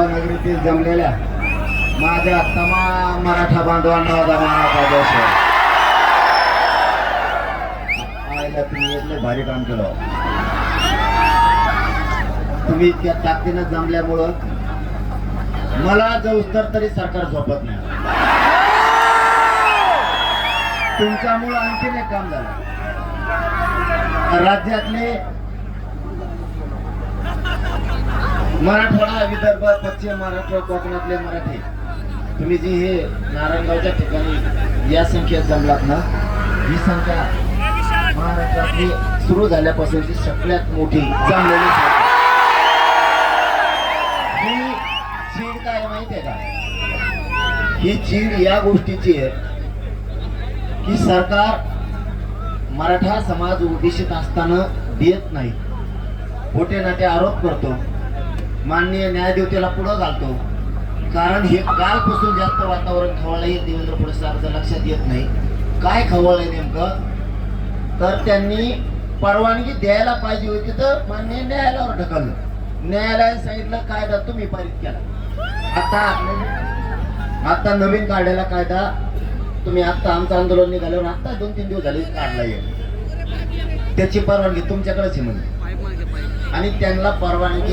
नारायणगाव नगरीतील जमलेल्या माझ्या तमाम मराठा बांधवांना मानाचा देश आयला तुम्ही इथले भारी काम केलं. तुम्ही इतक्या ताकदीनं जमल्यामुळं मला जवळ तरी सरकार झोपत नाही. तुमच्यामुळं आणखीन एक काम झालं. राज्यातले मराठवाडा, विदर्भ, पश्चिम महाराष्ट्र, कोकणातले मराठी तुम्ही जी हे नारायणगावच्या ठिकाणी या संख्येत जमलात ना, ही संख्या महाराष्ट्रातली सुरू झाल्यापासूनची सगळ्यात मोठी जमलेली संख्या. ही चीड काय माहिती आहे का? ही चीड या गोष्टीची आहे की सरकार मराठा समाज उद्देशित असताना देत नाही, खोटे नाटे आरोप करतो, माननीय न्यायदेवतेला पुढं घालतो. कारण हे कालपासून जास्त वातावरण खवळलंय. देवेंद्र फडणवीसांचं लक्षात येत नाही काय खवळलंय नेमकं. तर त्यांनी परवानगी द्यायला पाहिजे होती तर माननीय न्यायालयावर ढकललं. न्यायालयाने सांगितलं कायदा तुम्ही पारित केला. आता नवीन काढलेला कायदा तुम्ही आता आमचं आंदोलन निघाल्यावर आता 2-3 दिवस झाले काढलाय. त्याची परवानगी तुमच्याकडेच आहे म्हणजे. आणि त्यांना परवानगी